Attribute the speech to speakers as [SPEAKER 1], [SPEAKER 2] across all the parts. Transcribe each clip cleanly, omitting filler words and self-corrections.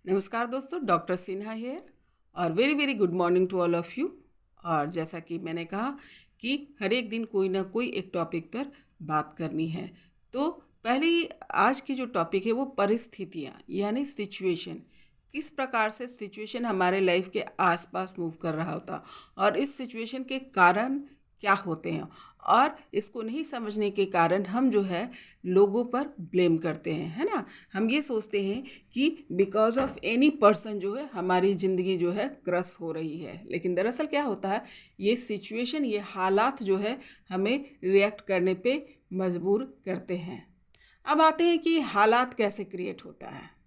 [SPEAKER 1] नमस्कार दोस्तों, doctor Sinha here और very very good morning to all of you. और जैसा कि मैंने कहा कि हर एक दिन कोई ना कोई एक टॉपिक पर बात करनी है। तो पहली आज की जो टॉपिक है वो परिस्थितियाँ यानी सिचुएशन। किस प्रकार से सिचुएशन हमारे लाइफ के आसपास मूव कर रहा होता और इस सिचुएशन के कारण क्या होते हैं, और इसको नहीं समझने के कारण हम जो है लोगों पर ब्लेम करते हैं, है ना। हम ये सोचते हैं कि बिकॉज ऑफ एनी पर्सन जो है हमारी ज़िंदगी जो है क्रश हो रही है, लेकिन दरअसल क्या होता है, ये सिचुएशन, ये हालात जो है हमें रिएक्ट करने पे मजबूर करते हैं। अब आते हैं कि हालात कैसे क्रिएट होता है।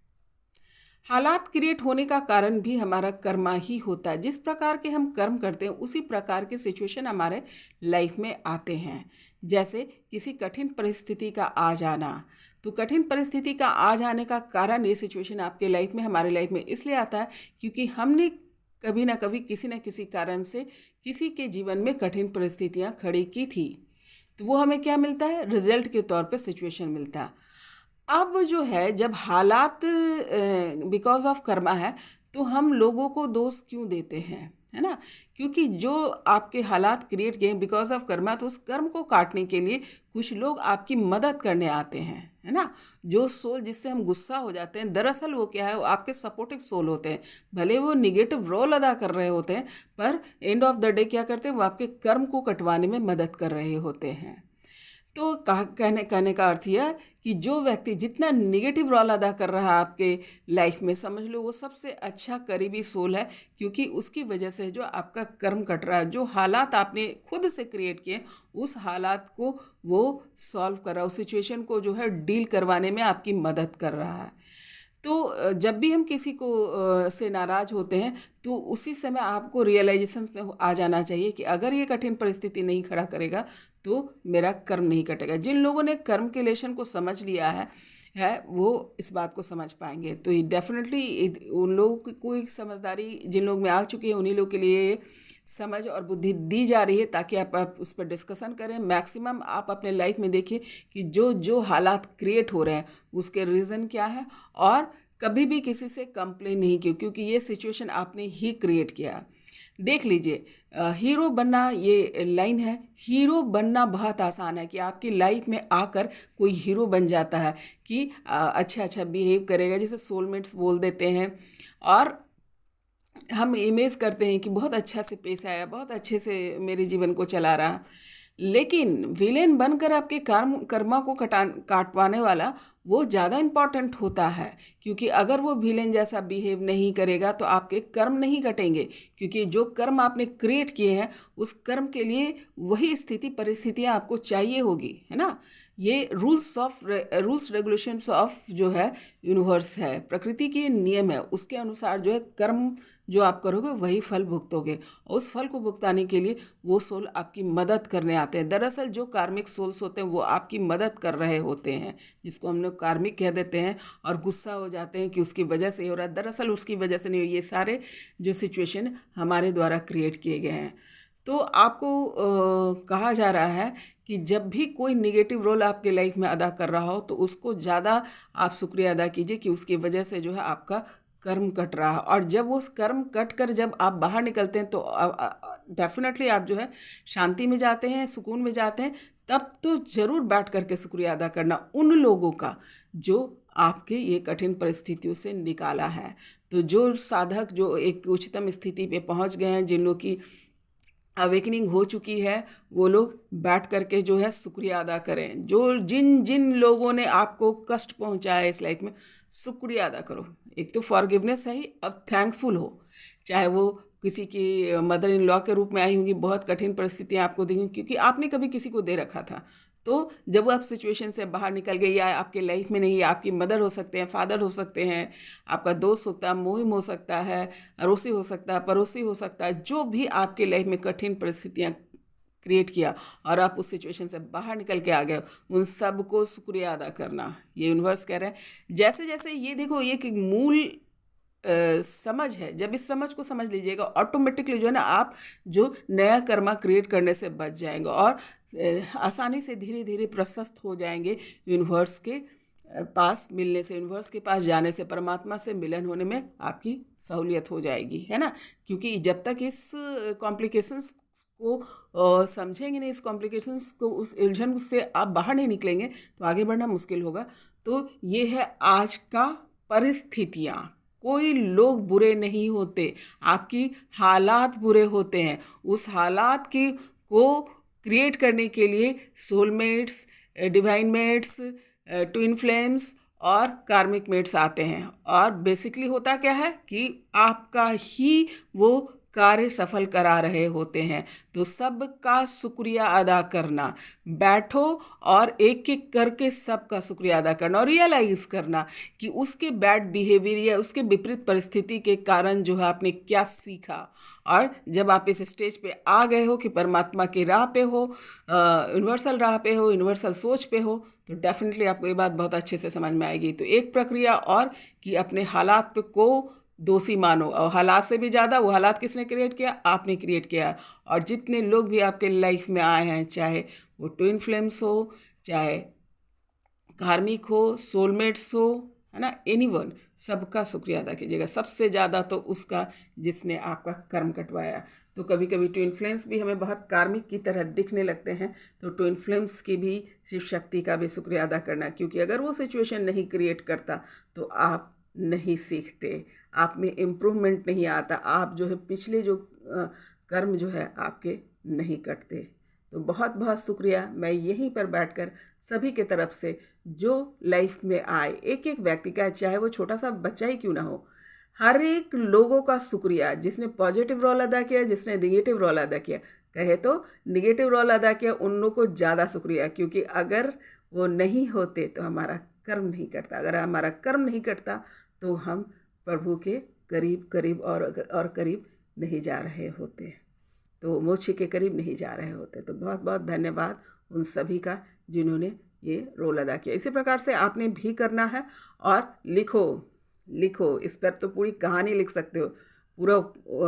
[SPEAKER 1] हालात क्रिएट होने का कारण भी हमारा कर्मा ही होता है। जिस प्रकार के हम कर्म करते हैं उसी प्रकार के सिचुएशन हमारे लाइफ में आते हैं। जैसे किसी कठिन परिस्थिति का आ जाना, तो कठिन परिस्थिति का आ जाने का कारण ये सिचुएशन आपके लाइफ में, हमारे लाइफ में इसलिए आता है क्योंकि हमने कभी ना कभी किसी न किसी कारण से किसी के जीवन में कठिन परिस्थितियाँ खड़ी की थी। तो वो हमें क्या मिलता है, रिजल्ट के तौर पे सिचुएशन मिलता है। अब जो है जब हालात बिकॉज ऑफ कर्मा है, तो हम लोगों को दोष क्यों देते हैं, है ना। क्योंकि जो आपके हालात क्रिएट किए बिकॉज ऑफ कर्मा, तो उस कर्म को काटने के लिए कुछ लोग आपकी मदद करने आते हैं, है ना। जो सोल जिससे हम गुस्सा हो जाते हैं, दरअसल वो क्या है, वो आपके सपोर्टिव सोल होते हैं। भले वो निगेटिव रोल अदा कर रहे होते हैं, पर एंड ऑफ द डे क्या करते हैं, वो आपके कर्म को कटवाने में मदद कर रहे होते हैं। तो कहने कहने का अर्थ यह है कि जो व्यक्ति जितना निगेटिव रोल अदा कर रहा है आपके लाइफ में, समझ लो वो सबसे अच्छा करीबी सोल है, क्योंकि उसकी वजह से जो आपका कर्म कट रहा है, जो हालात आपने खुद से क्रिएट किए, उस हालात को वो सॉल्व कर रहा है, उस सिचुएशन को जो है डील करवाने में आपकी मदद कर रहा है। तो जब भी हम किसी को से नाराज़ होते हैं, तो उसी समय आपको रियलाइजेशन में आ जाना चाहिए कि अगर ये कठिन परिस्थिति नहीं खड़ा करेगा तो मेरा कर्म नहीं कटेगा। जिन लोगों ने कर्म के लेशन को समझ लिया है वो इस बात को समझ पाएंगे। तो ये डेफिनेटली उन लोगों की कोई समझदारी जिन लोग में आ चुकी है, उन्हीं लोग के लिए समझ और बुद्धि दी जा रही है, ताकि आप उस पर डिस्कशन करें। मैक्सिमम आप अपने लाइफ में देखिए कि जो जो हालात क्रिएट हो रहे हैं उसके रीज़न क्या है, और कभी भी किसी से कंप्लेन नहीं की, क्योंकि ये सिचुएशन आपने ही क्रिएट किया। देख लीजिए, हीरो बनना, ये लाइन है, हीरो बनना बहुत आसान है कि आपकी लाइफ में आकर कोई हीरो बन जाता है कि अच्छा अच्छा बिहेव करेगा, जैसे सोलमेट्स बोल देते हैं, और हम इमेज करते हैं कि बहुत अच्छा से पेश आया, बहुत अच्छे से मेरे जीवन को चला रहा। लेकिन विलेन बनकर आपके कर्मा को काटवाने वाला वो ज़्यादा इम्पॉर्टेंट होता है, क्योंकि अगर वो विलेन जैसा बिहेव नहीं करेगा तो आपके कर्म नहीं कटेंगे, क्योंकि जो कर्म आपने क्रिएट किए हैं उस कर्म के लिए वही स्थिति परिस्थितियाँ आपको चाहिए होगी, है ना। ये रूल्स रेगुलेशंस ऑफ जो है यूनिवर्स है, प्रकृति के नियम है, उसके अनुसार जो है कर्म जो आप करोगे वही फल भुगतोगे, और उस फल को भुगताने के लिए वो सोल आपकी मदद करने आते हैं। दरअसल जो कार्मिक सोल्स होते हैं वो आपकी मदद कर रहे होते हैं, जिसको हम लोग कार्मिक कह देते हैं, और गुस्सा हो जाते हैं कि उसकी वजह से ही हो रहा है। दरअसल उसकी वजह से नहीं हो, ये सारे जो सिचुएशन हमारे द्वारा क्रिएट किए गए हैं। तो आपको कहा जा रहा है कि जब भी कोई निगेटिव रोल आपके लाइफ में अदा कर रहा हो तो उसको ज़्यादा आप शुक्रिया अदा कीजिए कि उसकी वजह से जो है आपका कर्म कट रहा है। और जब वो कर्म कट कर जब आप बाहर निकलते हैं तो डेफिनेटली आप जो है शांति में जाते हैं, सुकून में जाते हैं। तब तो ज़रूर बैठ करके शुक्रिया अदा करना उन लोगों का जो आपके ये कठिन परिस्थितियों से निकाला है। तो जो साधक जो एक उच्चतम स्थिति पे पहुंच गए हैं, जिन लोग की अवेकनिंग हो चुकी है, वो लोग बैठ करके जो है शुक्रिया अदा करें। जो जिन जिन लोगों ने आपको कष्ट पहुंचाया है इस लाइफ में, शुक्रिया अदा करो। एक तो फॉरगिवनेस है ही, अब थैंकफुल हो। चाहे वो किसी की मदर इन लॉ के रूप में आई होंगी, बहुत कठिन परिस्थितियां आपको दी होंगी क्योंकि आपने कभी किसी को दे रखा था। तो जब आप सिचुएशन से बाहर निकल गए, या आपके लाइफ में नहीं, आपकी मदर हो सकते हैं, फादर हो सकते हैं, आपका दोस्त होता है, मुहिम हो सकता है, अड़ोसी हो सकता है, पड़ोसी हो सकता है, जो भी आपके लाइफ में कठिन परिस्थितियाँ क्रिएट किया और आप उस सिचुएशन से बाहर निकल के आ गए, उन सब को शुक्रिया अदा करना, ये यूनिवर्स कह रहे हैं। जैसे जैसे ये देखो, ये एक मूल समझ है। जब इस समझ को समझ लीजिएगा, ऑटोमेटिकली जो है ना, आप जो नया कर्मा क्रिएट करने से बच जाएंगे और आसानी से धीरे धीरे प्रशस्त हो जाएंगे यूनिवर्स के पास मिलने से, यूनिवर्स के पास जाने से, परमात्मा से मिलन होने में आपकी सहूलियत हो जाएगी, है ना। क्योंकि जब तक इस कॉम्प्लिकेशंस को समझेंगे नहीं, इस कॉम्प्लिकेशंस को, उस उलझन से आप बाहर नहीं निकलेंगे तो आगे बढ़ना मुश्किल होगा। तो ये है आज का परिस्थितियाँ। कोई लोग बुरे नहीं होते, आपकी हालात बुरे होते हैं। उस हालात की को क्रिएट करने के लिए soulmates, divine mates, twin flames और कार्मिक मेट्स आते हैं। और बेसिकली होता क्या है कि आपका ही वो कार्य सफल करा रहे होते हैं। तो सबका शुक्रिया अदा करना, बैठो और एक एक करके सबका शुक्रिया अदा करना और रियलाइज़ करना कि उसके बैड बिहेवियर या उसके विपरीत परिस्थिति के कारण जो है आपने क्या सीखा। और जब आप इस स्टेज पे आ गए हो कि परमात्मा की राह पे हो, यूनिवर्सल राह पे हो, यूनिवर्सल सोच पे हो, तो डेफिनेटली आपको ये बात बहुत अच्छे से समझ में आएगी। तो एक प्रक्रिया और कि अपने हालात पे को दोषी मानो, और हालात से भी ज़्यादा वो हालात किसने क्रिएट किया? आपने क्रिएट किया। और जितने लोग भी आपके लाइफ में आए हैं, चाहे वो ट्विन फ्लेम्स हो, चाहे कार्मिक हो, सोलमेट्स हो, है ना, एनीवन, सबका शुक्रिया अदा कीजिएगा। सबसे ज़्यादा तो उसका जिसने आपका कर्म कटवाया। तो कभी कभी ट्विन फ्लेम्स भी हमें बहुत कार्मिक की तरह दिखने लगते हैं, तो ट्विन फ्लेम्स की भी, शिव शक्ति का भी शुक्रिया अदा करना, क्योंकि अगर वो सिचुएशन नहीं क्रिएट करता तो आप नहीं सीखते, आप में इम्प्रूवमेंट नहीं आता, आप जो है पिछले जो कर्म जो है आपके नहीं कटते। तो बहुत बहुत शुक्रिया। मैं यहीं पर बैठकर सभी के तरफ से जो लाइफ में आए, एक एक व्यक्ति का, चाहे वो छोटा सा बच्चा ही क्यों ना हो, हर एक लोगों का शुक्रिया, जिसने पॉजिटिव रोल अदा किया, जिसने निगेटिव रोल अदा किया। कहे तो निगेटिव रोल अदा किया उन लोगों को ज़्यादा शुक्रिया, क्योंकि अगर वो नहीं होते तो हमारा कर्म नहीं कटता। अगर हमारा कर्म नहीं कटता तो हम प्रभु के करीब करीब और करीब नहीं जा रहे होते, तो मोक्ष के करीब नहीं जा रहे होते। तो बहुत बहुत धन्यवाद उन सभी का जिन्होंने ये रोल अदा किया। इसी प्रकार से आपने भी करना है और लिखो लिखो। इस पर तो पूरी कहानी लिख सकते हो, पूरा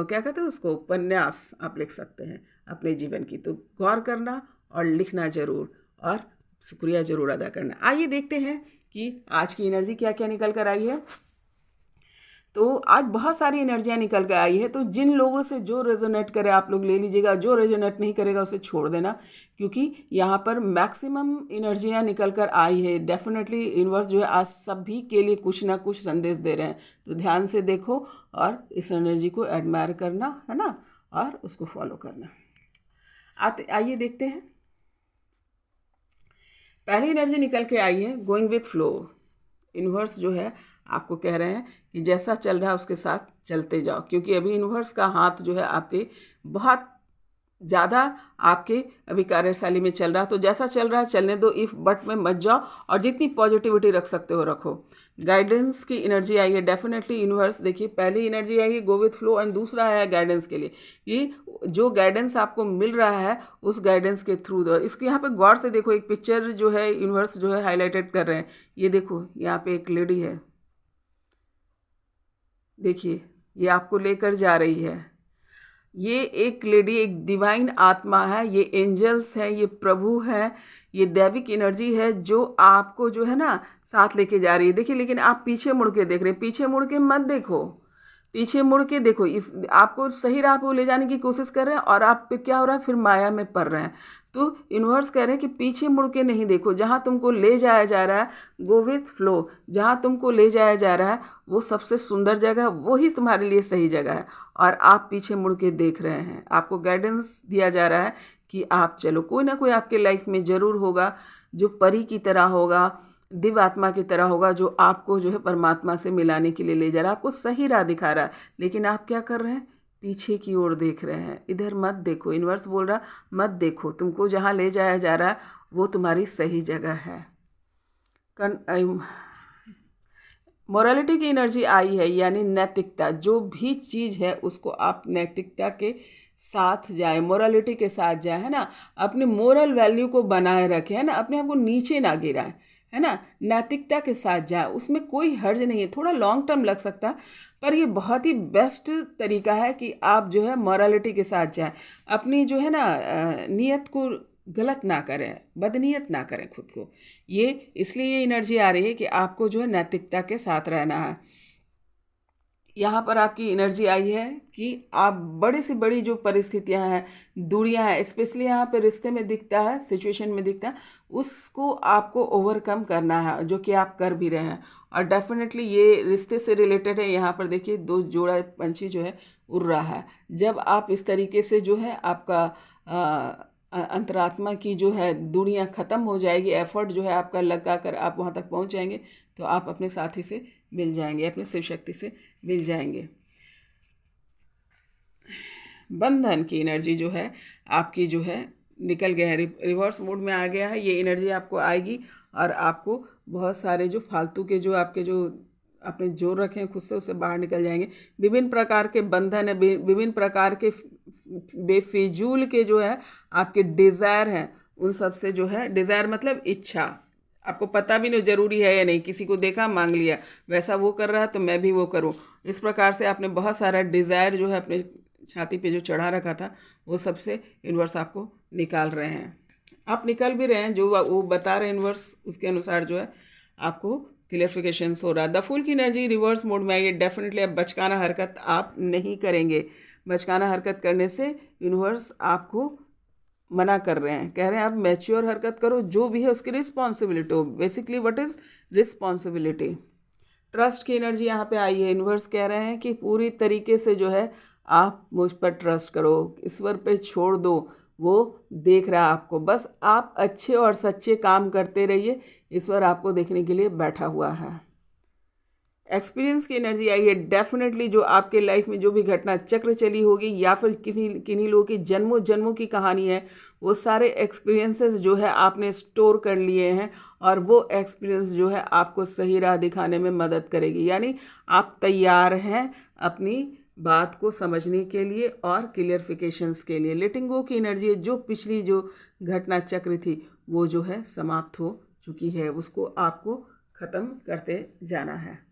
[SPEAKER 1] क्या कहते हैं उसको, उपन्यास आप लिख सकते हैं अपने जीवन की। तो गौर करना और लिखना ज़रूर, और शुक्रिया ज़रूर अदा करना। आइए देखते हैं कि आज की एनर्जी क्या क्या निकल कर आई है। तो आज बहुत सारी एनर्जियाँ निकल कर आई है। तो जिन लोगों से जो रेजोनेट करे आप लोग ले लीजिएगा, जो रेजोनेट नहीं करेगा उसे छोड़ देना, क्योंकि यहाँ पर मैक्सिमम एनर्जियाँ निकल कर आई है। डेफिनेटली यूनिवर्स जो है आज सभी के लिए कुछ ना कुछ संदेश दे रहे हैं। तो ध्यान से देखो और इस एनर्जी को एडमायर करना, है ना, और उसको फॉलो करना। आइए देखते हैं। पहली एनर्जी निकल के आई है गोइंग विथ फ्लो। यूनिवर्स जो है आपको कह रहे हैं कि जैसा चल रहा है उसके साथ चलते जाओ, क्योंकि अभी यूनिवर्स का हाथ जो है आपके बहुत ज़्यादा आपके अभी कार्यशैली में चल रहा है। तो जैसा चल रहा है चलने दो, इफ बट में मत जाओ, और जितनी पॉजिटिविटी रख सकते हो रखो। गाइडेंस की एनर्जी आई है डेफिनेटली। यूनिवर्स देखिए, पहली एनर्जी आई है गो विथ फ्लो, एंड दूसरा है गाइडेंस के लिए कि जो गाइडेंस आपको मिल रहा है उस गाइडेंस के थ्रू दो। इसके यहाँ पे गौर से देखो, एक पिक्चर जो है यूनिवर्स जो है हाईलाइटेड कर रहे हैं। ये देखो, यहाँ पे एक लेडी है, देखिए ये आपको लेकर जा रही है। ये एक लेडी, एक डिवाइन आत्मा है, ये एंजल्स हैं, ये प्रभु हैं, ये दैविक एनर्जी है जो आपको जो है ना साथ लेके जा रही है। देखिए, लेकिन आप पीछे मुड़ के देख रहे हैं। पीछे मुड़ के मत देखो, पीछे मुड़ के देखो। इस आपको सही राह पे ले जाने की कोशिश कर रहे हैं और आप पे क्या हो रहा है, फिर माया में पड़ रहे हैं। तो यूनिवर्स कह रहे हैं कि पीछे मुड़ के नहीं देखो, जहाँ तुमको ले जाया जा रहा है गो विथ फ्लो। जहाँ तुमको ले जाया जा रहा है वो सबसे सुंदर जगह, वो ही तुम्हारे लिए सही जगह है, और आप पीछे मुड़ के देख रहे हैं। आपको गाइडेंस दिया जा रहा है कि आप चलो। कोई ना कोई आपके लाइफ में ज़रूर होगा जो परी की तरह होगा, दिव्य आत्मा की तरह होगा, जो आपको जो है परमात्मा से मिलाने के लिए ले जा रहा है, आपको सही राह दिखा रहा है। लेकिन आप क्या कर रहे हैं, पीछे की ओर देख रहे हैं। इधर मत देखो, यूनिवर्स बोल रहा मत देखो, तुमको जहाँ ले जाया जा रहा है वो तुम्हारी सही जगह है। मोरालिटी की एनर्जी आई है, यानी नैतिकता। जो भी चीज़ है उसको आप नैतिकता के साथ जाए, मोरालिटी के साथ जाए, है ना। अपने मोरल वैल्यू को बनाए रखें, है ना, अपने आप को नीचे ना गिराएं, है ना। नैतिकता के साथ जाए, उसमें कोई हर्ज नहीं है। थोड़ा लॉन्ग टर्म लग सकता है, पर ये बहुत ही बेस्ट तरीका है कि आप जो है मोरालिटी के साथ जाएं। अपनी जो है ना नीयत को गलत ना करें, बदनीयत ना करें खुद को। ये इसलिए ये एनर्जी आ रही है कि आपको जो है नैतिकता के साथ रहना है। यहाँ पर आपकी एनर्जी आई है कि आप बड़ी से बड़ी जो परिस्थितियाँ हैं, दूरियाँ हैं, स्पेशली यहाँ पे रिश्ते में दिखता है, सिचुएशन में दिखता है, उसको आपको ओवरकम करना है, जो कि आप कर भी रहे हैं। और डेफिनेटली ये रिश्ते से रिलेटेड है। यहाँ पर देखिए 2 जोड़ा पंछी जो है उड़ रहा है। जब आप इस तरीके से जो है आपका अंतरात्मा की जो है दूरियां ख़त्म हो जाएगी, एफर्ट जो है आपका लगा कर आप वहाँ तक पहुँच जाएंगे, तो आप अपने साथी से मिल जाएंगे, अपने शिव शक्ति से मिल जाएंगे। बंधन की एनर्जी जो है आपकी जो है निकल गया है, रिवर्स मोड में आ गया है। ये एनर्जी आपको आएगी और आपको बहुत सारे जो फालतू के जो आपके जो आपने जोड़ रखे हैं खुद से, उससे बाहर निकल जाएंगे। विभिन्न प्रकार के बंधन है, विभिन्न प्रकार के बेफिजूल के जो है आपके डिज़ायर हैं, उन सब से जो है, डिज़ायर मतलब इच्छा, आपको पता भी नहीं ज़रूरी है या नहीं, किसी को देखा मांग लिया, वैसा वो कर रहा है तो मैं भी वो करूं, इस प्रकार से आपने बहुत सारा डिज़ायर जो है अपने छाती पे जो चढ़ा रखा था, वो सबसे यूनिवर्स आपको निकाल रहे हैं। आप निकल भी रहे हैं, जो वो बता रहे हैं यूनिवर्स, उसके अनुसार जो है आपको क्लियरिफिकेशन हो रहा है। द फूल की एनर्जी रिवर्स मोड में आई है। डेफिनेटली अब बचकाना हरकत आप नहीं करेंगे। बचकाना हरकत करने से यूनिवर्स आपको मना कर रहे हैं, कह रहे हैं आप मैच्योर हरकत करो, जो भी है उसकी रिस्पॉन्सिबिलिटी हो। Basically what is responsibility. Trust की एनर्जी यहाँ पे आई है। यूनिवर्स कह रहे हैं कि पूरी तरीके से जो है आप मुझ पर ट्रस्ट करो, ईश्वर पे छोड़ दो, वो देख रहा है आपको, बस आप अच्छे और सच्चे काम करते रहिए, ईश्वर आपको देखने के लिए बैठा हुआ है। एक्सपीरियंस की एनर्जी आई है। डेफिनेटली जो आपके लाइफ में जो भी घटना चक्र चली होगी या फिर किन्हीं लोगों की जन्मों जन्मों की कहानी है, वो सारे एक्सपीरियंसेस जो है आपने स्टोर कर लिए हैं, और वो एक्सपीरियंस जो है आपको सही राह दिखाने में मदद करेगी। यानी आप तैयार हैं अपनी बात को समझने के लिए और क्लियरिफिकेशंस के लिए। लेटिंग गो की एनर्जी है। जो पिछली जो घटना चक्र थी वो जो है समाप्त हो चुकी है, उसको आपको ख़त्म करते जाना है।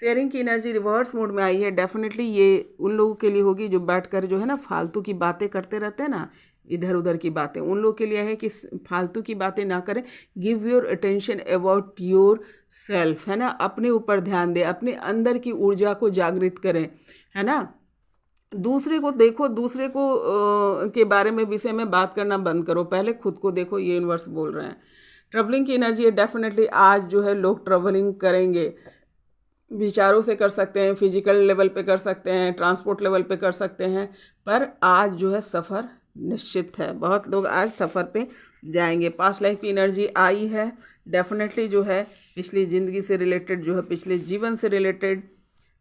[SPEAKER 1] शेयरिंग की एनर्जी रिवर्स मोड में आई है। डेफिनेटली ये उन लोगों के लिए होगी जो बैठकर जो है ना फालतू की बातें करते रहते हैं ना, इधर उधर की बातें, उन लोगों के लिए है कि फालतू की बातें ना करें। Give your attention about your self, है ना, अपने ऊपर ध्यान दें, अपने अंदर की ऊर्जा को जागृत करें, है ना। दूसरे को देखो, दूसरे को के बारे में विषय में बात करना बंद करो, पहले खुद को देखो, ये यूनिवर्स बोल रहे हैं। ट्रैवलिंग की एनर्जी है। डेफिनेटली आज जो है लोग ट्रैवलिंग करेंगे, विचारों से कर सकते हैं, फिजिकल लेवल पे कर सकते हैं, ट्रांसपोर्ट लेवल पे कर सकते हैं, पर आज जो है सफ़र निश्चित है। बहुत लोग आज सफ़र पे जाएंगे। पास्ट लाइफ की एनर्जी आई है। डेफिनेटली जो है पिछली ज़िंदगी से रिलेटेड, जो है पिछले जीवन से रिलेटेड,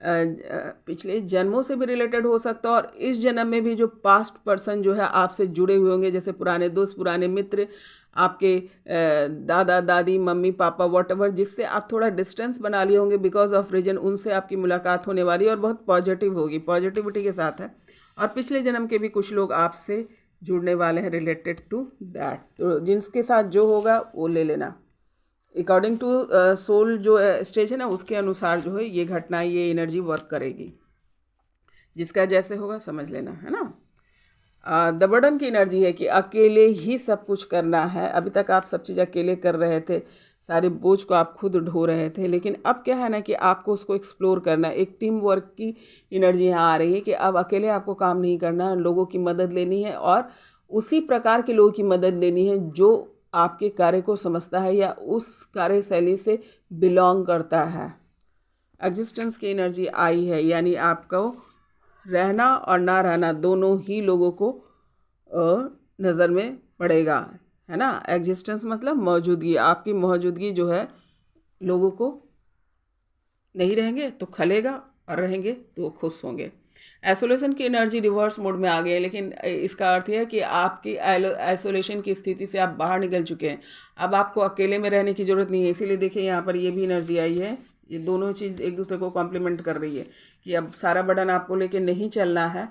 [SPEAKER 1] पिछले जन्मों से भी रिलेटेड हो सकता है, और इस जन्म में भी जो पास्ट पर्सन जो है आपसे जुड़े हुए होंगे, जैसे पुराने दोस्त, पुराने मित्र, आपके दादा दादी, मम्मी पापा, वॉटएवर, जिससे आप थोड़ा डिस्टेंस बना लिए होंगे बिकॉज ऑफ रीजन, उनसे आपकी मुलाकात होने वाली है और बहुत पॉजिटिव होगी, पॉजिटिविटी के साथ है। और पिछले जन्म के भी कुछ लोग आपसे जुड़ने वाले हैं रिलेटेड टू दैट। तो जिनके साथ जो होगा वो ले लेना, अकॉर्डिंग टू सोल जो स्टेज है ना, उसके अनुसार जो है ये घटना, ये एनर्जी वर्क करेगी। जिसका जैसे होगा समझ लेना, है ना। द बर्डन की एनर्जी है कि अकेले ही सब कुछ करना है। अभी तक आप सब चीज़ अकेले कर रहे थे, सारे बोझ को आप खुद ढो रहे थे, लेकिन अब क्या है ना कि आपको उसको एक्सप्लोर करना है। एक टीम वर्क की एनर्जी यहाँ आ रही है कि अब अकेले आपको काम नहीं करना है, लोगों की मदद लेनी है, और उसी प्रकार के लोगों की मदद लेनी है जो आपके कार्य को समझता है या उस कार्यशैली से बिलोंग करता है। एग्जिस्टेंस की एनर्जी आई है, यानी आपको रहना और ना रहना दोनों ही लोगों को नज़र में पड़ेगा, है ना। एग्जिस्टेंस मतलब मौजूदगी, आपकी मौजूदगी जो है लोगों को, नहीं रहेंगे तो खलेगा और रहेंगे तो वो खुश होंगे। आइसोलेशन की एनर्जी रिवर्स मोड में आ गई है, लेकिन इसका अर्थ यह है कि आपकी आइसोलेशन की स्थिति से आप बाहर निकल चुके हैं। अब आपको अकेले में रहने की ज़रूरत नहीं है। इसीलिए देखिए यहाँ पर ये भी एनर्जी आई है। ये दोनों चीज़ एक दूसरे को कॉम्प्लीमेंट कर रही है कि अब सारा बर्डन आपको लेके नहीं चलना है,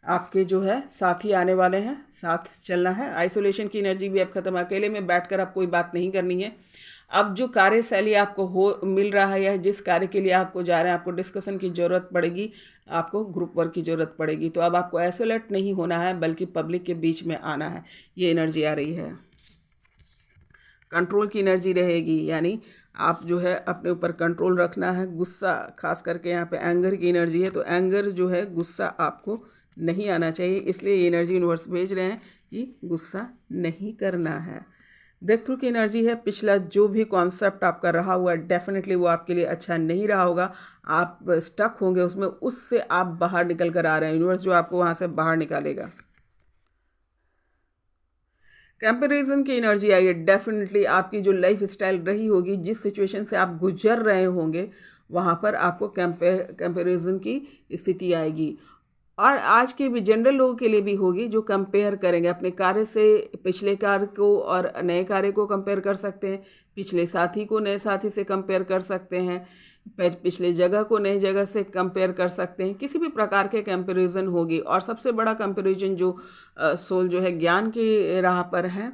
[SPEAKER 1] आपके जो है साथी आने वाले हैं, साथ चलना है। आइसोलेशन की एनर्जी भी अब खत्म। अकेले में बैठकर अब कोई बात नहीं करनी है, अब जो कार्यशैली आपको हो मिल रहा है या जिस कार्य के लिए आपको जा रहे हैं, आपको डिस्कशन की ज़रूरत पड़ेगी, आपको ग्रुप वर्क की ज़रूरत पड़ेगी, तो अब आपको आइसोलेट नहीं होना है बल्कि पब्लिक के बीच में आना है। ये एनर्जी आ रही है। कंट्रोल की एनर्जी रहेगी, यानी आप जो है अपने ऊपर कंट्रोल रखना है। गुस्सा, खास करके यहाँ पे एंगर की एनर्जी है, तो एंगर जो है, गुस्सा आपको नहीं आना चाहिए, इसलिए ये एनर्जी यूनिवर्स भेज रहे हैं कि गुस्सा नहीं करना है। ब्रेक थ्रू की एनर्जी है, पिछला जो भी कॉन्सेप्ट आपका रहा हुआ है डेफिनेटली वो आपके लिए अच्छा नहीं रहा होगा, आप स्टक होंगे उसमें, उससे आप बाहर निकल कर आ रहे हैं, यूनिवर्स जो आपको वहाँ से बाहर निकालेगा। कंपैरिजन की एनर्जी आई है, डेफिनेटली आपकी जो लाइफ स्टाइल रही होगी, जिस सिचुएशन से आप गुजर रहे होंगे, वहाँ पर आपको कंपैरिजन की स्थिति आएगी। और आज के भी जनरल लोगों के लिए भी होगी, जो कंपेयर करेंगे अपने कार्य से, पिछले कार्य को और नए कार्य को कंपेयर कर सकते हैं, पिछले साथी को नए साथी से कंपेयर कर सकते हैं, पिछले जगह को नई जगह से कंपेयर कर सकते हैं, किसी भी प्रकार के कंपैरिजन होगी। और सबसे बड़ा कंपैरिजन जो सोल जो है ज्ञान की राह पर है,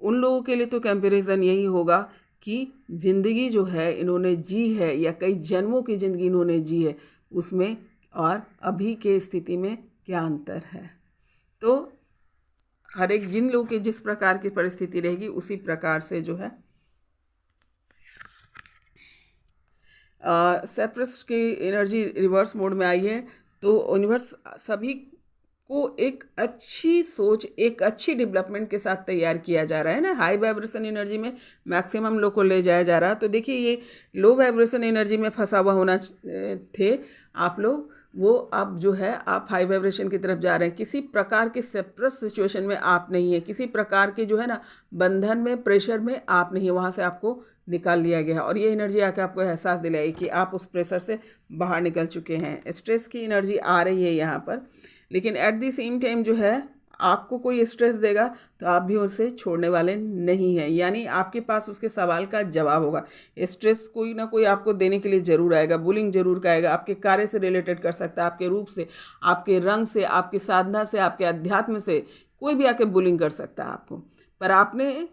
[SPEAKER 1] उन लोगों के लिए तो कंपैरिजन यही होगा कि ज़िंदगी जो है इन्होंने जी है, या कई जन्मों की ज़िंदगी इन्होंने जी है, उसमें और अभी के स्थिति में क्या अंतर है। तो हर एक जिन लोगों की जिस प्रकार की परिस्थिति रहेगी, उसी प्रकार से जो है सेपरस की एनर्जी रिवर्स मोड में आई है। तो यूनिवर्स सभी को एक अच्छी सोच, एक अच्छी डेवलपमेंट के साथ तैयार किया जा रहा है ना। हाई वाइब्रेशन एनर्जी में मैक्सिमम लोग को ले जाया जा रहा है। तो देखिए, ये लो वाइब्रेशन एनर्जी में फंसा हुआ होना थे आप लोग, वो अब जो है आप हाई वाइब्रेशन की तरफ जा रहे हैं। किसी प्रकार की सेपरस सिचुएशन में आप नहीं है, किसी प्रकार के जो है ना बंधन में, प्रेशर में आप नहीं है, वहाँ से आपको निकाल लिया गया है। और ये एनर्जी आके आपको एहसास दिलाई कि आप उस प्रेशर से बाहर निकल चुके हैं। स्ट्रेस की एनर्जी आ रही है यहाँ पर, लेकिन एट द सेम टाइम जो है आपको कोई स्ट्रेस देगा तो आप भी उसे छोड़ने वाले नहीं हैं, यानी आपके पास उसके सवाल का जवाब होगा। स्ट्रेस कोई ना कोई आपको देने के लिए ज़रूर आएगा, बुलिंग ज़रूर का आएगा, आपके कार्य से रिलेटेड कर सकता है, आपके रूप से, आपके रंग से, आपकी साधना से, आपके अध्यात्म से, कोई भी आके बुलिंग कर सकता है आपको। पर आपने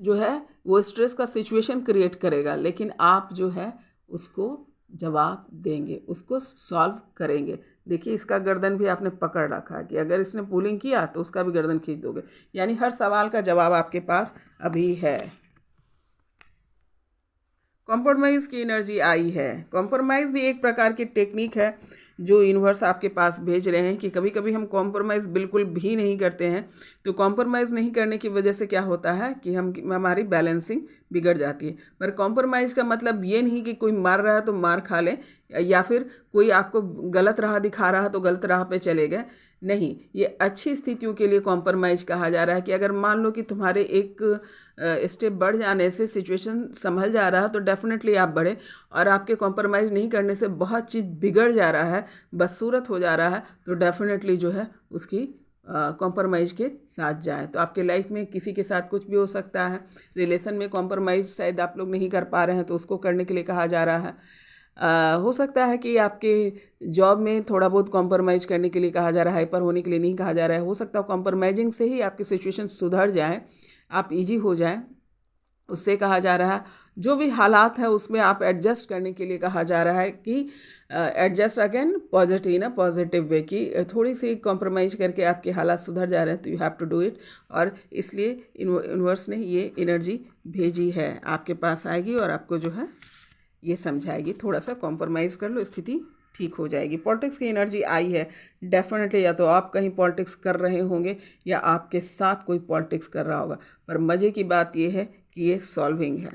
[SPEAKER 1] जो है वो स्ट्रेस का सिचुएशन क्रिएट करेगा, लेकिन आप जो है उसको जवाब देंगे, उसको सॉल्व करेंगे। देखिए, इसका गर्दन भी आपने पकड़ रखा है कि अगर इसने पुलिंग किया तो उसका भी गर्दन खींच दोगे, यानी हर सवाल का जवाब आपके पास अभी है। कॉम्प्रोमाइज़ की एनर्जी आई है। कॉम्प्रोमाइज़ भी एक प्रकार की टेक्निक है जो यूनिवर्स आपके पास भेज रहे हैं कि कभी कभी हम कॉम्प्रोमाइज़ बिल्कुल भी नहीं करते हैं। तो कॉम्प्रोमाइज़ नहीं करने की वजह से क्या होता है कि हमारी बैलेंसिंग बिगड़ जाती है। पर कॉम्प्रोमाइज़ का मतलब ये नहीं कि कोई मार रहा है तो मार खा लें, या फिर कोई आपको गलत राह दिखा रहा है तो गलत राह पे चले गए। नहीं, ये अच्छी स्थितियों के लिए कॉम्प्रोमाइज़ कहा जा रहा है कि अगर मान लो कि तुम्हारे एक स्टेप बढ़ जाने से सिचुएशन संभल जा रहा है तो डेफिनेटली आप बढ़े, और आपके कॉम्प्रोमाइज़ नहीं करने से बहुत चीज़ बिगड़ जा रहा है, बदसूरत हो जा रहा है, तो डेफिनेटली जो है उसकी कॉम्प्रोमाइज़ के साथ जाए। तो आपके लाइफ में किसी के साथ कुछ भी हो सकता है। रिलेशन में कॉम्प्रोमाइज़ शायद आप लोग नहीं कर पा रहे हैं तो उसको करने के लिए कहा जा रहा है। हो सकता है कि आपके जॉब में थोड़ा बहुत कॉम्प्रोमाइज़ करने के लिए कहा जा रहा है, हाइपर होने के लिए नहीं कहा जा रहा है। हो सकता है कॉम्प्रोमाइजिंग से ही आपकी सिचुएशन सुधर जाए, आप इजी हो जाएं, उससे कहा जा रहा है। जो भी हालात है उसमें आप एडजस्ट करने के लिए कहा जा रहा है कि एडजस्ट अगेन पॉजिटिव ना पॉजिटिव वे, की थोड़ी सी कॉम्प्रोमाइज़ करके आपके हालात सुधर जा रहे हैं तो you have to do it. और इसलिए यूनिवर्स ने ये एनर्जी भेजी है, आपके पास आएगी और आपको जो है ये समझाएगी, थोड़ा सा कॉम्प्रोमाइज़ कर लो, स्थिति ठीक हो जाएगी। पॉलिटिक्स की एनर्जी आई है। डेफिनेटली या तो आप कहीं पॉलिटिक्स कर रहे होंगे या आपके साथ कोई पॉलिटिक्स कर रहा होगा, पर मज़े की बात यह है कि ये सॉल्विंग है।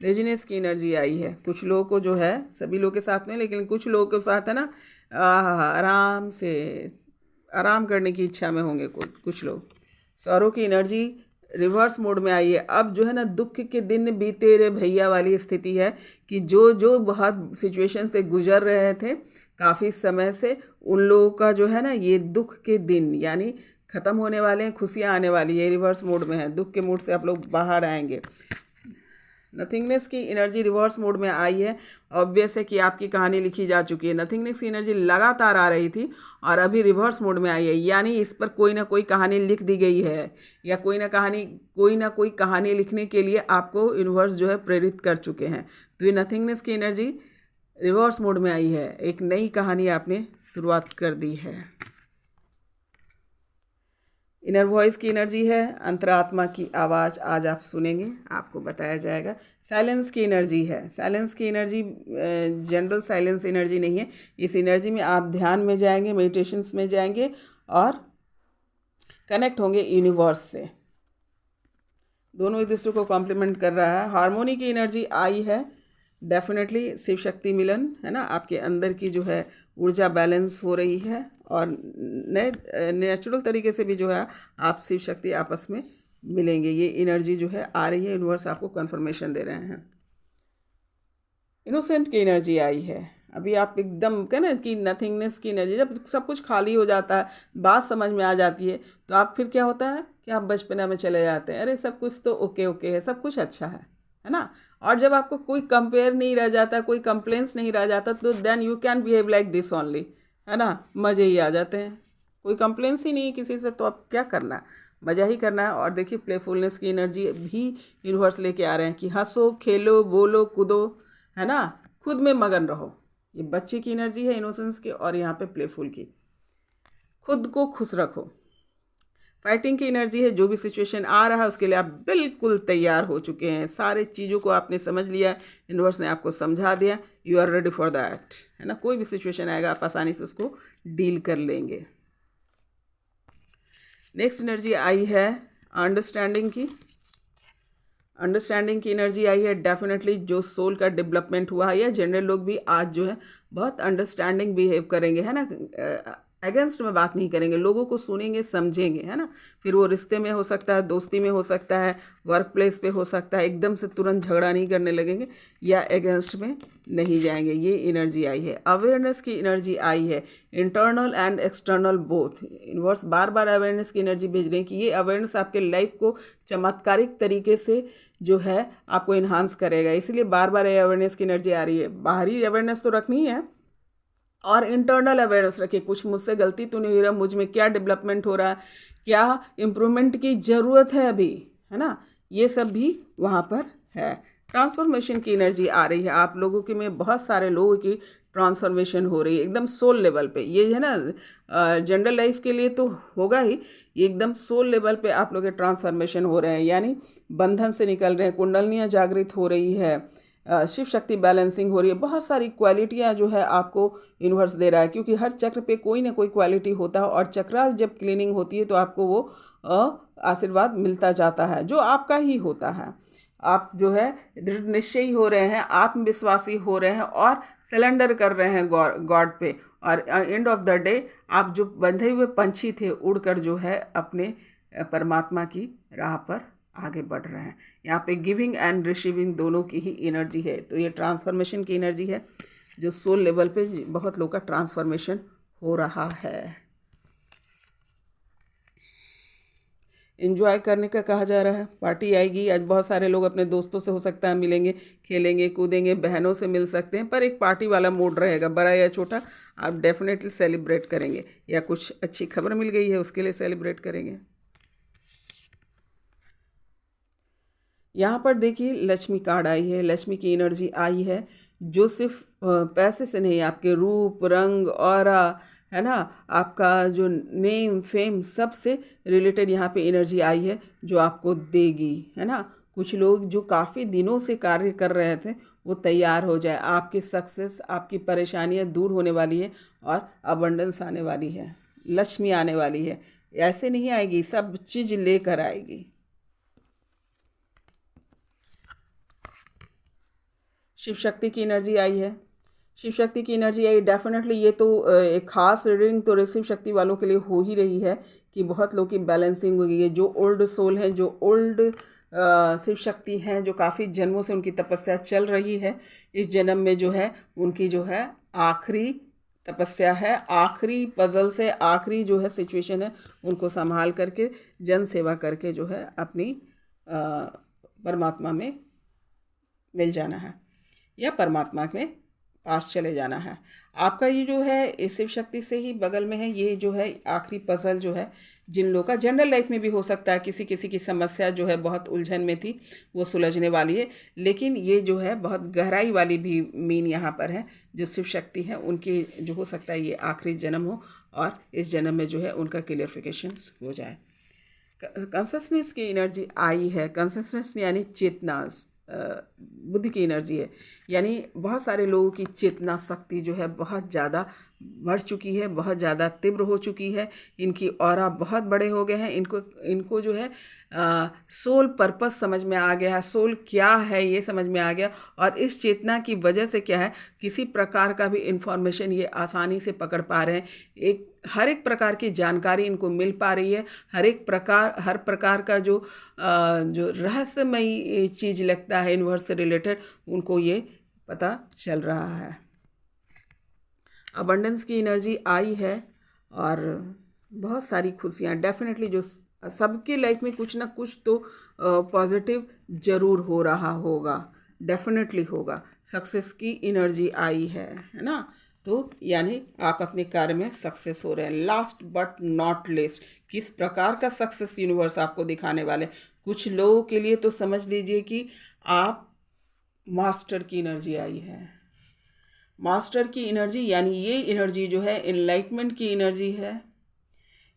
[SPEAKER 1] लेजीनेस की एनर्जी आई है। कुछ लोगों को जो है, सभी लोगों के साथ में, लेकिन कुछ लोगों के साथ है ना, आराम से आराम करने की इच्छा में होंगे कुछ लोग। सौरों की एनर्जी रिवर्स मोड में आई है। अब जो है ना दुख के दिन बीते रे भैया वाली स्थिति है कि जो जो बहुत सिचुएशन से गुजर रहे थे काफ़ी समय से, उन लोगों का जो है ना ये दुख के दिन यानी ख़त्म होने वाले हैं, खुशियाँ आने वाली है। रिवर्स मोड में है, दुख के मूड से आप लोग बाहर आएंगे। नथिंगनेस की एनर्जी रिवर्स मोड में आई है। ऑब्वियस है कि आपकी कहानी लिखी जा चुकी है। नथिंगनेस की एनर्जी लगातार आ रही थी और अभी रिवर्स मोड में आई है, यानी इस पर कोई ना कोई कहानी लिख दी गई है, या कोई ना कोई कहानी लिखने के लिए आपको यूनिवर्स जो है प्रेरित कर चुके हैं। तो ये नथिंगनेस की एनर्जी रिवर्स मोड में आई है, एक नई कहानी आपने शुरुआत कर दी है। इनर वॉइस की एनर्जी है, अंतरात्मा की आवाज़ आज आप सुनेंगे, आपको बताया जाएगा। साइलेंस की एनर्जी है। साइलेंस की एनर्जी जनरल साइलेंस एनर्जी नहीं है। इस एनर्जी में आप ध्यान में जाएंगे, मेडिटेशंस में जाएंगे और कनेक्ट होंगे यूनिवर्स से। दोनों एक दूसरे को कॉम्प्लीमेंट कर रहा है। हार्मोनी की एनर्जी आई है, डेफिनेटली शिव शक्ति मिलन है ना, आपके अंदर की जो है ऊर्जा बैलेंस हो रही है और नए नेचुरल तरीके से भी जो है आप शिव शक्ति आपस में मिलेंगे। ये एनर्जी जो है आ रही है, यूनिवर्स आपको कंफर्मेशन दे रहे हैं। इनोसेंट की एनर्जी आई है। अभी आप एकदम कह ना कि नथिंगनेस की एनर्जी, जब सब कुछ खाली हो जाता है, बात समझ में आ जाती है, तो आप फिर क्या होता है कि आप बचपना में चले जाते हैं। अरे सब कुछ तो ओके ओके है, सब कुछ अच्छा है ना। और जब आपको कोई कंपेयर नहीं रह जाता, कोई कंप्लेंट्स नहीं रह जाता, तो then you can behave like this only, है ना। मज़े ही आ जाते हैं, कोई कंप्लेंट्स ही नहीं किसी से, तो अब क्या करना है, मज़ा ही करना है। और देखिए प्लेफुलनेस की एनर्जी भी यूनिवर्स लेके आ रहे हैं कि हंसो, खेलो, बोलो, कूदो, है ना, खुद में मगन रहो। ये बच्चे की एनर्जी है, इनोसेंस की, और यहाँ पे प्लेफुल की। खुद को खुश रखो। फाइटिंग की एनर्जी है, जो भी सिचुएशन आ रहा है उसके लिए आप बिल्कुल तैयार हो चुके हैं, सारे चीज़ों को आपने समझ लिया, यूनिवर्स ने आपको समझा दिया, you are ready for that, है ना। कोई भी सिचुएशन आएगा आप आसानी से उसको डील कर लेंगे। नेक्स्ट एनर्जी आई है अंडरस्टैंडिंग की। अंडरस्टैंडिंग की एनर्जी आई है, डेफिनेटली जो सोल का डेवलपमेंट हुआ है, या जनरल लोग भी आज जो है बहुत अंडरस्टैंडिंग बिहेव करेंगे, है ना। अगेंस्ट में बात नहीं करेंगे, लोगों को सुनेंगे, समझेंगे, है ना। फिर वो रिश्ते में हो सकता है, दोस्ती में हो सकता है, वर्क प्लेस पे हो सकता है, एकदम से तुरंत झगड़ा नहीं करने लगेंगे या अगेंस्ट में नहीं जाएंगे। ये एनर्जी आई है। अवेयरनेस की एनर्जी आई है, internal and external both. Universe bar bar awareness की एनर्जी भेज रहे हैं कि ये अवेयरनेस आपके लाइफ को चमत्कारिक तरीके से जो है आपको इन्हांस करेगा, इसलिए बार बार ये अवेयरनेस की एनर्जी आ रही है। बाहरी अवेयरनेस तो रखनी है और इंटरनल अवेयरनेस रखिए, कुछ मुझसे गलती तो नहीं हो रहा, मुझ में क्या डेवलपमेंट हो रहा है, क्या इम्प्रूवमेंट की ज़रूरत है अभी, है ना, ये सब भी वहाँ पर है। ट्रांसफॉर्मेशन की एनर्जी आ रही है, आप लोगों के में बहुत सारे लोगों की ट्रांसफॉर्मेशन हो रही है एकदम सोल लेवल पे। ये है ना जनरल लाइफ के लिए तो होगा ही, ये एकदम सोल लेवल पे आप लोग के ट्रांसफॉर्मेशन हो रहे हैं, यानी बंधन से निकल रहे हैं, कुंडलियाँ जागृत हो रही है, शिव शक्ति बैलेंसिंग हो रही है। बहुत सारी क्वालिटियाँ जो है आपको यूनिवर्स दे रहा है, क्योंकि हर चक्र पे कोई ना कोई क्वालिटी होता है, और चक्रा जब क्लीनिंग होती है तो आपको वो आशीर्वाद मिलता जाता है जो आपका ही होता है। आप जो है दृढ़ निश्चयी हो रहे हैं, आत्मविश्वासी हो रहे हैं और सिलेंडर कर रहे हैं गॉड पे, और एंड ऑफ द डे आप जो बंधे हुए पंछी थे उड़कर जो है अपने परमात्मा की राह पर आगे बढ़ रहे हैं। यहाँ पे गिविंग एंड रिसीविंग दोनों की ही एनर्जी है। तो ये ट्रांसफॉर्मेशन की एनर्जी है, जो सोल लेवल पे बहुत लोग का ट्रांसफॉर्मेशन हो रहा है। एंजॉय करने का कहा जा रहा है, पार्टी आएगी आज, बहुत सारे लोग अपने दोस्तों से हो सकता है मिलेंगे, खेलेंगे, कूदेंगे, बहनों से मिल सकते हैं, पर एक पार्टी वाला मूड रहेगा, बड़ा या छोटा आप डेफिनेटली सेलिब्रेट करेंगे, या कुछ अच्छी खबर मिल गई है उसके लिए सेलिब्रेट करेंगे। यहाँ पर देखिए लक्ष्मी कार्ड आई है, लक्ष्मी की एनर्जी आई है, जो सिर्फ पैसे से नहीं, आपके रूप, रंग, ऑरा, है ना, आपका जो नेम, फेम, सब से रिलेटेड यहाँ पे एनर्जी आई है जो आपको देगी, है ना। कुछ लोग जो काफ़ी दिनों से कार्य कर रहे थे वो तैयार हो जाए, आपकी सक्सेस, आपकी परेशानियाँ दूर होने वाली है और अबंडेंस आने वाली है, लक्ष्मी आने वाली है। ऐसे नहीं आएगी, सब चीज़ लेकर आएगी। शिव शक्ति की एनर्जी आई है, शिव शक्ति की एनर्जी आई, डेफिनेटली ये तो एक खास रीडिंग तो शिव शक्ति वालों के लिए हो ही रही है कि बहुत लोग की बैलेंसिंग हो गई है। जो ओल्ड सोल हैं, जो ओल्ड शिव शक्ति हैं, जो काफ़ी जन्मों से उनकी तपस्या चल रही है, इस जन्म में जो है उनकी जो है आखिरी तपस्या है, आखिरी पजल से आखिरी जो है सिचुएशन है, उनको संभाल करके जन सेवा करके जो है अपनी परमात्मा में मिल जाना है या परमात्मा में पास चले जाना है। आपका ये जो है इस शिव शक्ति से ही बगल में है, ये जो है आखिरी पजल जो है, जिन लोगों का जनरल लाइफ में भी हो सकता है किसी किसी की समस्या जो है बहुत उलझन में थी वो सुलझने वाली है, लेकिन ये जो है बहुत गहराई वाली भी मीन यहाँ पर है। जो शिव शक्ति है उनकी जो हो सकता है ये आखिरी जन्म हो और इस जन्म में जो है उनका क्लियरिफिकेशंस हो जाए। कॉन्शसनेस की एनर्जी आई है। कॉन्शसनेस यानी चेतना, बुद्धि की एनर्जी है, यानी बहुत सारे लोगों की चेतना शक्ति जो है बहुत ज़्यादा बढ़ चुकी है, बहुत ज़्यादा तीव्र हो चुकी है। इनकी ऑरा बहुत बड़े हो गए हैं। इनको जो है सोल पर्पस समझ में आ गया है, सोल क्या है ये समझ में आ गया। और इस चेतना की वजह से क्या है, किसी प्रकार का भी इंफॉर्मेशन ये आसानी से पकड़ पा रहे हैं। हर एक प्रकार की जानकारी इनको मिल पा रही है। हर प्रकार का जो रहस्यमयी चीज़ लगता है यूनिवर्स से रिलेटेड, उनको ये पता चल रहा है। अबंडेंस की एनर्जी आई है और बहुत सारी खुशियाँ डेफिनेटली जो सबके लाइफ में कुछ ना कुछ तो पॉजिटिव ज़रूर हो रहा होगा, डेफिनेटली होगा। सक्सेस की एनर्जी आई है ना। तो यानी आप अपने कार्य में सक्सेस हो रहे हैं। लास्ट बट नॉट लीस्ट, किस प्रकार का सक्सेस यूनिवर्स आपको दिखाने वाले। कुछ लोगों के लिए तो समझ लीजिए कि आप मास्टर की एनर्जी आई है। मास्टर की एनर्जी यानी ये एनर्जी जो है एनलाइटमेंट की एनर्जी है।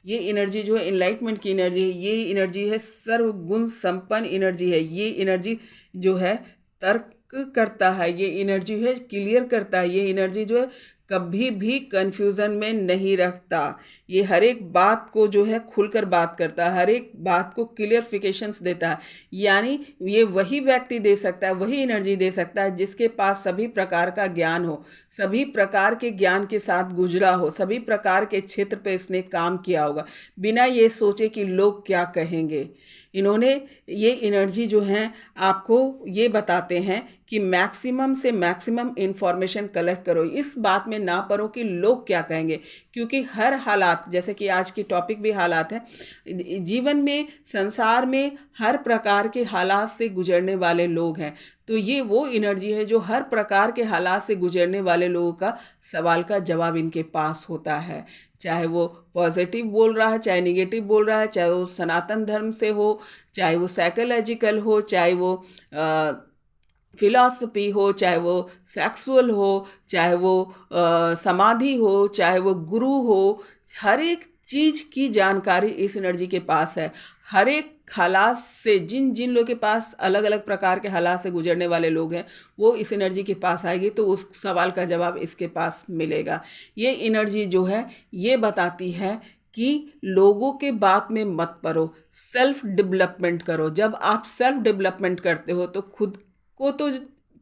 [SPEAKER 1] ये एनर्जी जो है एनलाइटमेंट की एनर्जी है। ये एनर्जी है सर्वगुण संपन्न एनर्जी है। ये एनर्जी जो है तर्क करता है, ये एनर्जी है क्लियर करता है। ये एनर्जी जो है कभी भी कंफ्यूजन में नहीं रखता। ये हर एक बात को जो है खुलकर बात करता है, हर एक बात को क्लियरफिकेशंस देता है। यानी ये वही व्यक्ति दे सकता है, वही एनर्जी दे सकता है जिसके पास सभी प्रकार का ज्ञान हो, सभी प्रकार के ज्ञान के साथ गुजरा हो, सभी प्रकार के क्षेत्र पे इसने काम किया होगा, बिना ये सोचे कि लोग क्या कहेंगे। इन्होंने ये एनर्जी जो है आपको ये बताते हैं कि मैक्सिमम से मैक्सिमम इन्फॉर्मेशन कलेक्ट करो। इस बात में ना पड़ो कि लोग क्या कहेंगे, क्योंकि हर हालात, जैसे कि आज की टॉपिक भी हालात है, जीवन में संसार में हर प्रकार के हालात से गुजरने वाले लोग हैं। तो ये वो एनर्जी है जो हर प्रकार के हालात से गुजरने वाले लोगों का सवाल का जवाब इनके पास होता है। चाहे वो पॉजिटिव बोल रहा है, चाहे निगेटिव बोल रहा है, चाहे वो सनातन धर्म से हो, चाहे वो साइकोलॉजिकल हो, चाहे वो फिलॉसफी हो, चाहे वो सेक्सुअल हो, चाहे वो समाधि हो, चाहे वो गुरु हो, हर एक चीज़ की जानकारी इस एनर्जी के पास है। हर एक हालात से जिन जिन लोगों के पास अलग अलग प्रकार के हालात से गुजरने वाले लोग हैं, वो इस एनर्जी के पास आएगी तो उस सवाल का जवाब इसके पास मिलेगा। ये एनर्जी जो है ये बताती है कि लोगों के बात में मत पड़ो, सेल्फ डेवलपमेंट करो। जब आप सेल्फ डेवलपमेंट करते हो तो खुद को तो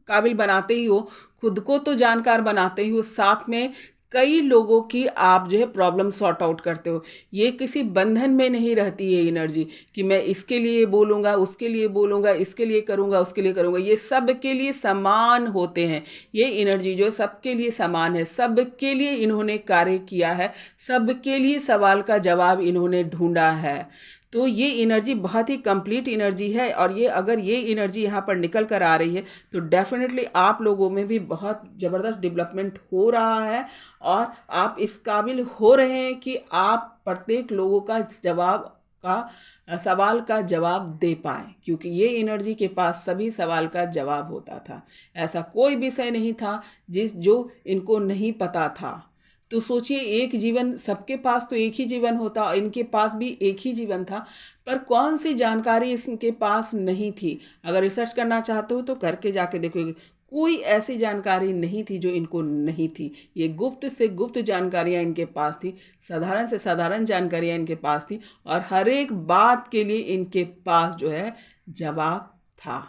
[SPEAKER 1] काबिल बनाते ही हो, खुद को तो जानकार बनाते ही हो, साथ में कई लोगों की आप जो है प्रॉब्लम सॉर्ट आउट करते हो। ये किसी बंधन में नहीं रहती है एनर्जी कि मैं इसके लिए बोलूँगा, उसके लिए बोलूँगा, इसके लिए करूँगा, उसके लिए करूँगा। ये सब के लिए समान होते हैं। ये एनर्जी जो है सबके लिए समान है, सबके लिए इन्होंने कार्य किया है, सबके लिए सवाल का जवाब इन्होंने ढूंढा है। तो ये एनर्जी बहुत ही कंप्लीट एनर्जी है। और ये अगर ये एनर्जी यहाँ पर निकल कर आ रही है तो डेफिनेटली आप लोगों में भी बहुत ज़बरदस्त डेवलपमेंट हो रहा है और आप इस काबिल हो रहे हैं कि आप प्रत्येक लोगों का सवाल का जवाब दे पाएँ, क्योंकि ये एनर्जी के पास सभी सवाल का जवाब होता था। ऐसा कोई विषय नहीं था जो इनको नहीं पता था। तो सोचिए, एक जीवन, सबके पास तो एक ही जीवन होता और इनके पास भी एक ही जीवन था, पर कौन सी जानकारी इसके पास नहीं थी। अगर रिसर्च करना चाहते हो तो करके जाके देखोगे, कोई ऐसी जानकारी नहीं थी जो इनको नहीं थी। ये गुप्त से गुप्त जानकारियाँ इनके पास थी, साधारण से साधारण जानकारियाँ इनके पास थी और हर एक बात के लिए इनके पास जो है जवाब था।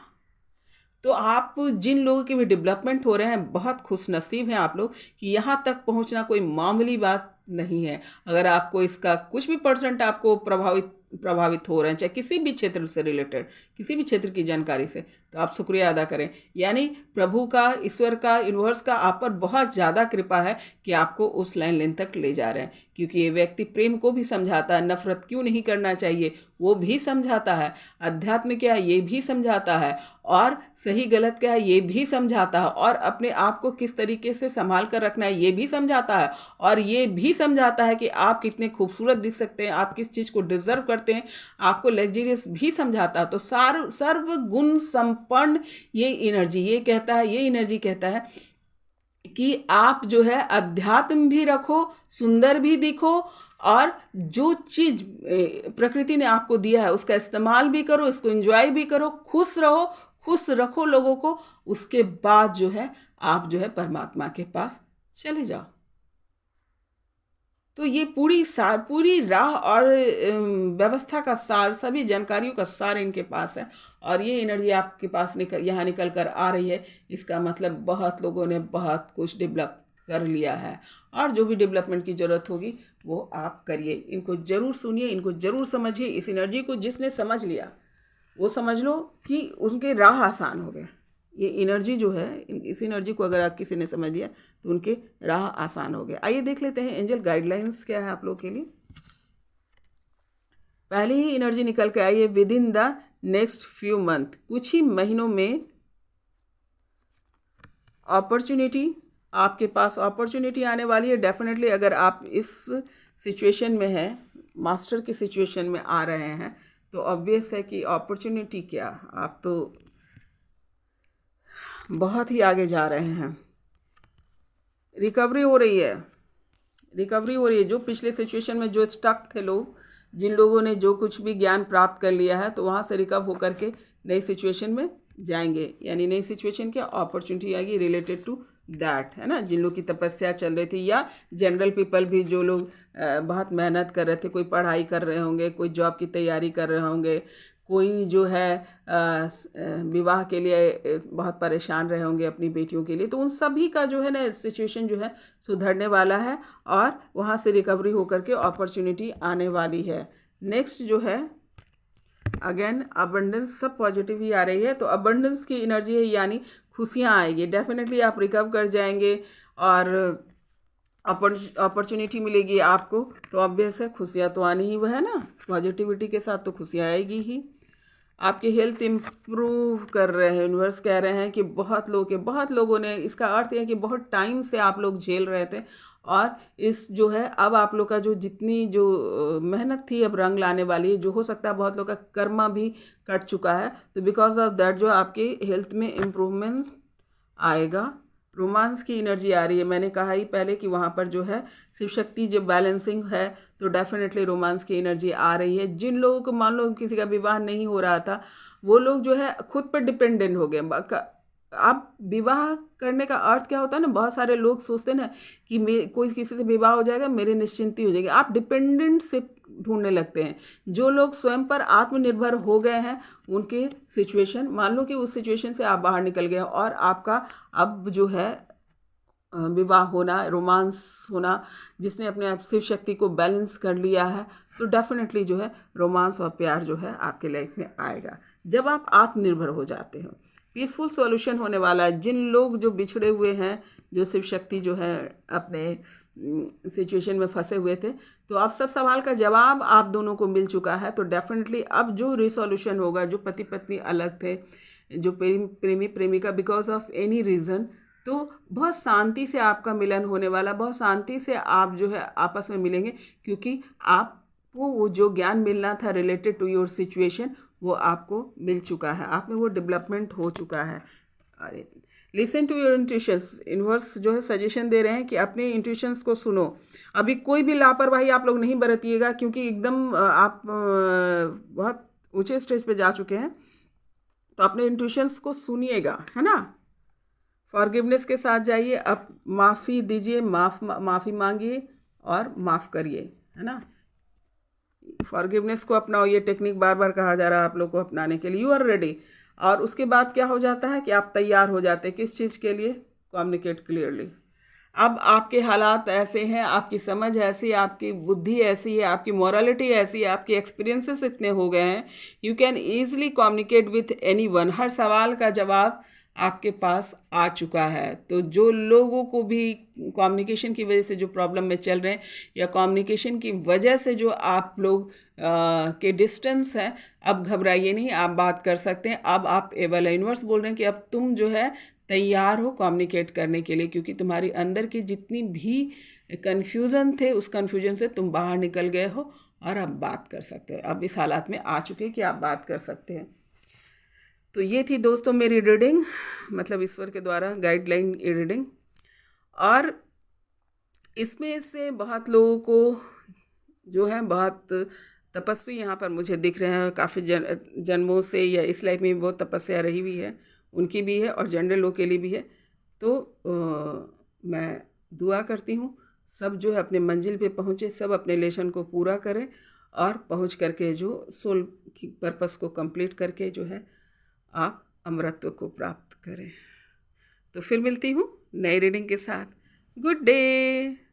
[SPEAKER 1] तो आप जिन लोगों के भी डेवलपमेंट हो रहे हैं, बहुत खुशनसीब हैं आप लोग कि यहाँ तक पहुँचना कोई मामूली बात नहीं है। अगर आपको इसका कुछ भी परसेंट आपको प्रभावित हो रहे हैं, चाहे किसी भी क्षेत्र से रिलेटेड, किसी भी क्षेत्र की जानकारी से, तो आप शुक्रिया अदा करें। यानी प्रभु का, ईश्वर का, यूनिवर्स का आप पर बहुत ज़्यादा कृपा है कि आपको उस लाइन तक ले जा रहे हैं। क्योंकि ये व्यक्ति प्रेम को भी समझाता है, नफरत क्यों नहीं करना चाहिए वो भी समझाता है, अध्यात्म क्या है ये भी समझाता है, और सही गलत क्या है ये भी समझाता है, और अपने आप को किस तरीके से संभाल कर रखना है ये भी समझाता है, और ये भी समझाता है कि आप कितने खूबसूरत दिख सकते हैं, आप किस चीज़ को डिजर्व करते हैं, आपको लग्जरियस भी समझाता है। तो सर्व गुण संपन्न ये एनर्जी कहता है कि आप जो है अध्यात्म भी रखो, सुंदर भी दिखो, और जो चीज़ प्रकृति ने आपको दिया है उसका इस्तेमाल भी करो, इसको एंजॉय भी करो, खुश रहो, खुश रखो लोगों को। उसके बाद जो है आप जो है परमात्मा के पास चले जाओ। तो ये पूरी राह और व्यवस्था का सार, सभी जानकारियों का सार इनके पास है, और ये एनर्जी आपके पास यहाँ निकल कर आ रही है। इसका मतलब बहुत लोगों ने बहुत कुछ डेवलप कर लिया है, और जो भी डेवलपमेंट की ज़रूरत होगी वो आप करिए। इनको ज़रूर सुनिए, इनको ज़रूर समझिए। इस एनर्जी को जिसने समझ लिया वो समझ लो कि उनके राह आसान हो गए। ये एनर्जी जो है, इस एनर्जी को अगर आप किसी ने समझ लिया तो उनके राह आसान हो गए। आइए देख लेते हैं एंजल गाइडलाइंस क्या है आप लोग के लिए। पहले ही एनर्जी निकल के आई है, with in the next few month, कुछ ही महीनों में अपॉर्चुनिटी, आपके पास अपॉर्चुनिटी आने वाली है। डेफिनेटली अगर आप इस सिचुएशन में हैं, मास्टर की सिचुएशन में आ रहे हैं, तो ऑब्वियस है कि अपॉर्चुनिटी क्या, आप तो बहुत ही आगे जा रहे हैं। रिकवरी हो रही है। जो पिछले सिचुएशन में जो स्टक थे लोग, जिन लोगों ने जो कुछ भी ज्ञान प्राप्त कर लिया है, तो वहाँ से रिकवर होकर के नई सिचुएशन में जाएंगे। यानी नई सिचुएशन क्या, अपॉर्चुनिटी आएगी रिलेटेड टू दैट, है ना। जिन लोग की तपस्या चल रही थी, या जनरल पीपल भी जो लोग बहुत मेहनत कर रहे थे, कोई पढ़ाई कर रहे होंगे, कोई जॉब की तैयारी कर रहे होंगे, कोई जो है विवाह के लिए बहुत परेशान रहे होंगे अपनी बेटियों के लिए, तो उन सभी का जो है ना सिचुएशन जो है सुधरने वाला है, और वहाँ से रिकवरी होकर के अपॉर्चुनिटी आने वाली है। नेक्स्ट जो है अगेन अबंडेंस, सब पॉजिटिव ही आ रही है। तो अबंडेंस की एनर्जी है, यानी खुशियाँ आएगी। डेफिनेटली आप रिकवर कर जाएंगे और अपॉर्चुनिटी मिलेगी आपको, तो ऑब्वियस है खुशियाँ तो आनी ही है ना। पॉजिटिविटी के साथ तो खुशियाँ आएगी ही। आपकी हेल्थ इम्प्रूव कर रहे हैं, यूनिवर्स कह रहे हैं कि बहुत लोगों ने, इसका अर्थ यह है कि बहुत टाइम से आप लोग झेल रहे थे, और इस जो है अब आप लोग का जो जितनी जो मेहनत थी अब रंग लाने वाली है। जो हो सकता है बहुत लोग का कर्मा भी कट चुका है, तो बिकॉज ऑफ दैट जो आपकी हेल्थ में इम्प्रूवमेंट आएगा। रोमांस की एनर्जी आ रही है। मैंने कहा ही पहले कि वहाँ पर जो है शिव शक्ति जो बैलेंसिंग है, तो डेफिनेटली रोमांस की एनर्जी आ रही है। जिन लोगों को मान लो किसी का विवाह नहीं हो रहा था, वो लोग जो है खुद पर डिपेंडेंट हो गए। आप विवाह करने का अर्थ क्या होता है ना, बहुत सारे लोग सोचते हैं ना कि कोई किसी से विवाह हो जाएगा मेरे निश्चिंती हो जाएगी। आप डिपेंडेंट से ढूंढने लगते हैं। जो लोग स्वयं पर आत्मनिर्भर हो गए हैं, उनके सिचुएशन, मान लो कि उस सिचुएशन से आप बाहर निकल गए और आपका अब जो है विवाह होना, रोमांस होना, जिसने अपने आप शिव शक्ति को बैलेंस कर लिया है, तो डेफिनेटली जो है रोमांस और प्यार जो है आपके लाइफ में आएगा जब आप आत्मनिर्भर हो जाते हो। पीसफुल सॉल्यूशन होने वाला है। जिन लोग जो बिछड़े हुए हैं, जो शिव शक्ति जो है अपने सिचुएशन में फंसे हुए थे, तो अब सब सवाल का जवाब आप दोनों को मिल चुका है। तो डेफिनेटली अब जो रिसोल्यूशन होगा, जो पति पत्नी अलग थे, जो प्रेमी प्रेमिका बिकॉज ऑफ एनी रीज़न, तो बहुत शांति से आपका मिलन होने वाला, बहुत शांति से आप जो है आपस में मिलेंगे, क्योंकि आपको वो जो ज्ञान मिलना था रिलेटेड टू योर सिचुएशन, वो आपको मिल चुका है, आप में वो डेवलपमेंट हो चुका है। अरे listen to your intuitions. Universe जो है सजेशन दे रहे हैं कि अपने इंट्यूशंस को सुनो। अभी कोई भी लापरवाही आप लोग नहीं बरतिएगा, क्योंकि एकदम आप बहुत ऊंचे स्टेज पे जा चुके हैं, तो अपने इंट्यूशंस को सुनिएगा, है ना। फॉरगिवनेस के साथ जाइए, अब माफ़ी दीजिए, माफ़ी मांगिए और माफ़ करिए, है ना। फॉरगिवनेस को अपनाओ, ये टेक्निक बार बार कहा जा रहा है आप लोग को अपनाने के लिए। You are ready. और उसके बाद क्या हो जाता है कि आप तैयार हो जाते हैं किस चीज़ के लिए, कम्युनिकेट क्लियरली। अब आपके हालात ऐसे हैं, आपकी समझ ऐसी, आपकी बुद्धि ऐसी है, आपकी मॉरलिटी ऐसी है, आपके एक्सपीरियंसेस इतने हो गए हैं, you can easily communicate with anyone. हर सवाल का जवाब आपके पास आ चुका है। तो जो लोगों को भी कम्युनिकेशन की वजह से जो प्रॉब्लम में चल रहे हैं या कम्युनिकेशन की वजह से जो आप लोग के डिस्टेंस है, अब घबराइए नहीं, आप बात कर सकते हैं। अब आप ए वाला यूनिवर्स बोल रहे हैं कि अब तुम जो है तैयार हो कम्युनिकेट करने के लिए, क्योंकि तुम्हारी अंदर की जितनी भी कन्फ्यूज़न थे उस कन्फ्यूजन से तुम बाहर निकल गए हो और अब बात कर सकते हो। अब इस हालात में आ चुके हैं कि आप बात कर सकते हैं। तो ये थी दोस्तों मेरी रीडिंग, मतलब ईश्वर के द्वारा गाइडलाइन रीडिंग। और इसमें से बहुत लोगों को जो है बहुत तपस्वी यहाँ पर मुझे दिख रहे हैं, काफ़ी जन्मों से या इस लाइफ में भी बहुत तपस्या रही हुई है, उनकी भी है और जनरल लोग के लिए भी है। तो मैं दुआ करती हूँ सब जो है अपने मंजिल पे पहुँचे, सब अपने लेसन को पूरा करें और पहुँच करके जो सोल की पर्पस को कंप्लीट करके जो है आप अमरत्व को प्राप्त करें। तो फिर मिलती हूँ नई रीडिंग के साथ। Good day.